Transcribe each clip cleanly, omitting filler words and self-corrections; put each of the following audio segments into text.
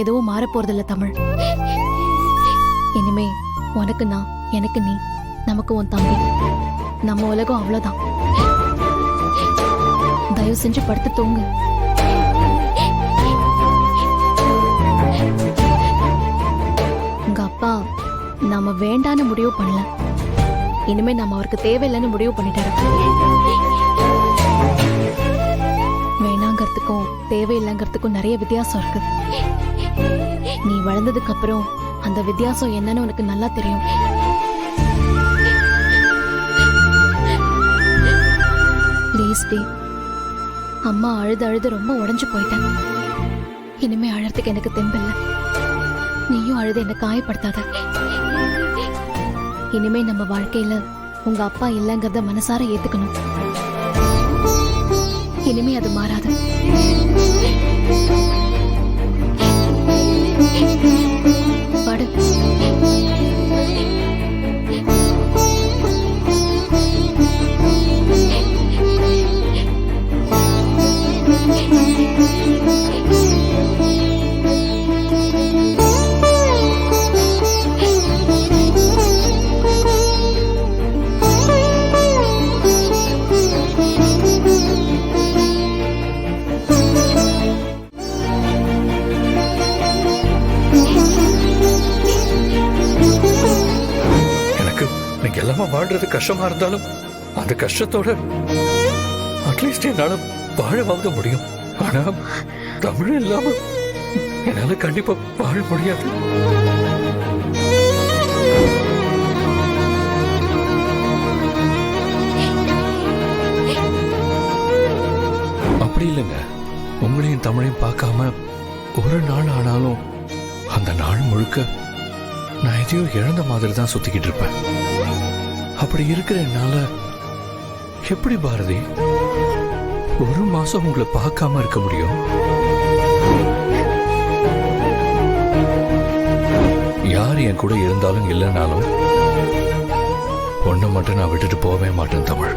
எதுவும் மாற போறதில்ல தமிழ். இனிமே உனக்கு நான், எனக்கு நீ, நமக்கு உன் தம்பி. நம்ம உலகம் அவ்வளவுதான். தயவு செஞ்சு படுத்து தூங்கு. உங்க அப்பா நாம வேண்டான்னு முடிவு பண்ணல. இனிமே நம்ம அவருக்கு தேவையில்லைன்னு முடிவு பண்ணிட்டாரு. வேணாங்கிறதுக்கும் தேவையில்லைங்கிறதுக்கும் நிறைய வித்தியாசம் இருக்கு. நீ வளர்ந்ததுக்கு அப்புறம் அந்த வித்தியாசம் என்னன்னு உனக்கு நல்லா தெரியும். ப்ளீஸ் டி. அம்மா அழுது அழுது ரொம்ப உடைஞ்சு போயிட்டேன். இனிமே அழறதுக்கு எனக்கு தெம்பில்ல. நீயும் அழுது என்ன காயப்படுத்தாத. இனிமே நம்ம வாழ்க்கையில உங்க அப்பா இல்லைங்கிறத மனசார ஏத்துக்கணும். இனிமே அது மாறாது. படு. எல்லாமே வாழ்றது கஷ்டமா இருந்தாலும் அந்த கஷ்டத்தோட அட்லீஸ்ட் என்னால வாழவாங்க முடியும். ஆனா தமிழ் இல்லாம என்னால கண்டிப்பா வாழ முடியாது. அப்படி இல்லைங்க, உங்களையும் தமிழையும் பார்க்காம ஒரு நாள் ஆனாலும் அந்த நாள் முழுக்க நான் எதையோ இழந்த மாதிரி தான் சுத்திக்கிட்டு இருப்பேன். அப்படி இருக்கிற என்னால எப்படி பாரதி ஒரு மாசம் உங்களை பார்க்காம இருக்க முடியும்? யார் என் கூட இருந்தாலும் இல்லைனாலும் ஒண்ணு மட்டும் நான் விட்டுட்டு போவே மாட்டேன் தமிழ்.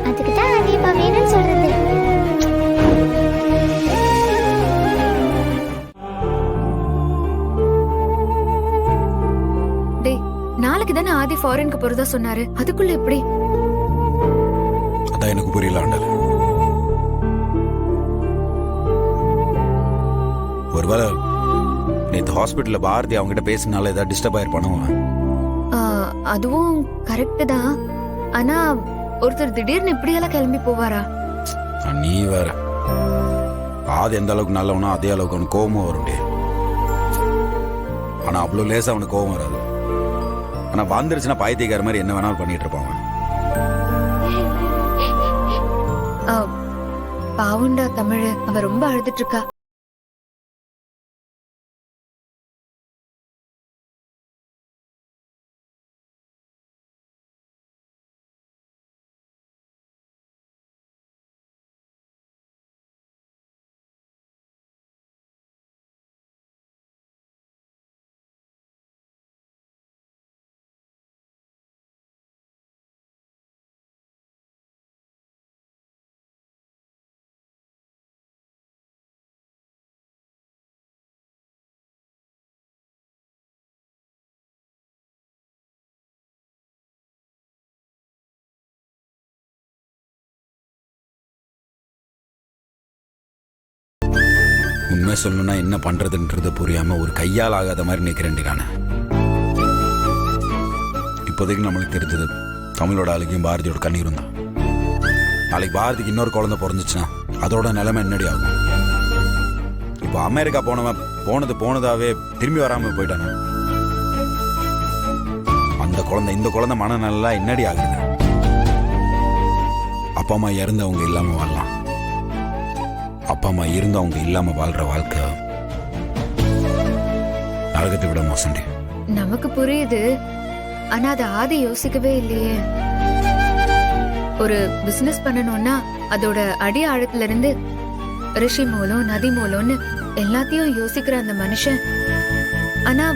நாளைக்கு தானே ஆதி ஃபாரினுக்கு போறதா சொன்னாரு. அதுக்குள்ள எப்படி? அதான் எனக்கு புரியல ஆண்டல். ஒருவேளை நேற்று ஹாஸ்பிட்டல்ல பாரதி அவங்க கிட்ட பேசினால ஏதாவது டிஸ்டர்ப் ஆயிருப்பானோ? அதுவும் கரெக்ட் தான். ஆனா ஒருத்தர் திடீர்னு இப்படியெல்லாம் கிளம்பி போவாரா? நீ வேற. ஆதி எந்த அளவுக்கு நல்லவனோ அதே அளவுக்கு அவனுக்கு கோபமும் வரும். ஆனா அவ்வளவு லேசா அவனுக்கு கோபம் வராது. ஆனா வந்துருச்சுன்னா பாயத்திக்கார மாதிரி என்ன வேணாலும் பண்ணிட்டு இருப்பாங்க. பாவுண்டா தமிழ், அவ ரொம்ப அழுதுட்டு இருக்கா. உண்மை சொல்லணும்னா என்ன பண்றதுன்றது புரியாம ஒரு கையால் ஆகாத மாதிரி நிக்கிறேன். இப்போதைக்கு நம்மளுக்கு தெரிஞ்சது தமிழோட அழுகையும் பாரதியோட கண்ணீரும் தான். நாளைக்கு பாரதிக்கு இன்னொரு குழந்தை பிறந்துச்சுன்னா அதோட நிலைமை என்னடி ஆகும்? இப்போ அமெரிக்கா போனவன் போனதாவே திரும்பி வராம போயிட்டானா? அந்த குழந்தை இந்த குழந்தை மனநலா என்னடி ஆகுது? அப்பா அம்மா இறந்தவங்க இல்லாம வாழலாம். அப்பா அம்மா இருந்தவங்க இல்லாம வாழ்ற வாழ்க்கை நரகத்தை விட மோசண்டி. நமக்கு புரியுது. ஆனா அதை ஆதி யோசிக்கவே இல்லையே. ஒரு பிசினஸ் பண்ணணும்னா அதோட அடி ஆழத்துல இருந்து ரிஷி மூலம் நதி மூலம்னு எல்லாத்தையும் யோசிக்கிற அந்த மனுஷன் ஆனா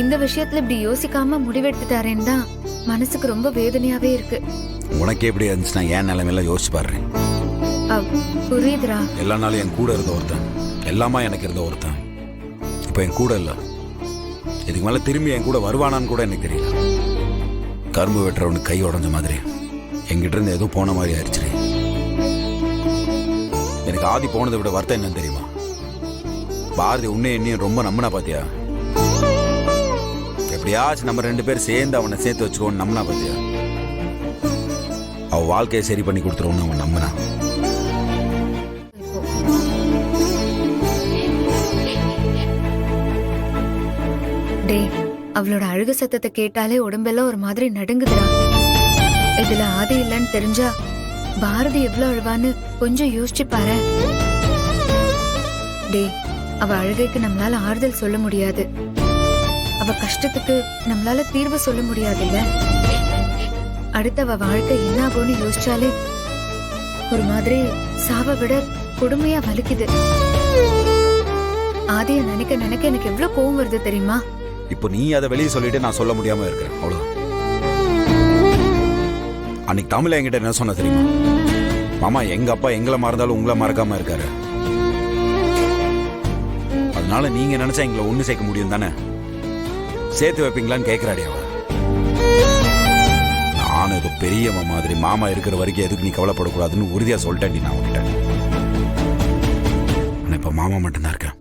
இந்த விஷயத்துல இப்படி யோசிக்காம முடிவெடுத்துட்டாரேன்னு தான் மனசுக்கு ரொம்ப வேதனையாவே இருக்கு. உனக்கே எப்படி இருந்துச்சுன்னா ஏன் நிலைமையில யோசிச்சு பாரு. புரியுதுரா. எல்லா நாளும் என் கூட இருந்த ஒருத்தன், எல்லாமா எனக்கு இருந்த ஒருத்தன் இப்போ என் கூட இல்லை. இதுக்கு மேலே திரும்பி என் கூட வருவானான்னு கூட எனக்கு தெரியல. கரும்பு வெட்டுறவனுக்கு கை உடஞ்ச மாதிரி என்கிட்ட இருந்து எதுவும் போன மாதிரி ஆயிடுச்சு. எனக்கு ஆதி போனதை விட வருத்தம் என்னன்னு தெரியுமா? பாரதி உன்னை என்னையும் ரொம்ப நம்பினா பாத்தியா? எப்படியாச்சும் நம்ம 2 பேர் சேர்ந்து அவனை சேர்த்து வச்சுக்கோன்னு நம்பினா பாத்தியா? அவ வாழ்க்கையை சரி பண்ணி கொடுத்துருவோன்னு அவன் நம்பினா. டேய், அவளோட அழுகு சத்தத்தை கேட்டாலே உடம்பெல்லாம் ஒரு மாதிரி நடுங்குதுடா. இதுல ஆதி இல்லைன்னு தெரிஞ்சா பாரதி எவ்வளவு அழுவான்னு கொஞ்சம் யோசிச்சு பாரு. டேய், அவ அழுகைக்கு நம்மளால ஆறுதல் சொல்ல முடியாது. அவ கஷ்டத்துக்கு நம்மளால தீர்வு சொல்ல முடியாதுல்ல. அடுத்த அவ வாழ்க்கை என்ன ஆகும்னு யோசிச்சாலே ஒரு மாதிரி சாவை விட கொடுமையா வலிக்குது. ஆதிய நினைக்க நினைக்க எனக்கு எவ்வளவு கோவம் வருது தெரியுமா? இப்போ நீ அதை வெளியே சொல்லிட்டு நான் சொல்ல முடியாம இருக்கிறேன், அவ்வளவுதான். அன்னைக்கு தமிழ் என்கிட்ட என்ன சொன்ன தெரியுமா? மாமா, எங்க அப்பா எங்களை மறந்தாலும் உங்களை மறக்காம இருக்காரு. அதனால நீங்க நினைச்சா எங்களை ஒண்ணு சேர்க்க முடியும் தானே? சேர்த்து வைப்பீங்களான்னு கேட்கிறாடி அவ. நானும் இது பெரியவன் மாதிரி மாமா இருக்கிற வரைக்கும் எதுக்கு நீ கவலைப்படக்கூடாதுன்னு உறுதியா சொல்லிட்டேன். நான் உன்கிட்ட இப்ப மாமா மட்டும்தான் இருக்கேன்.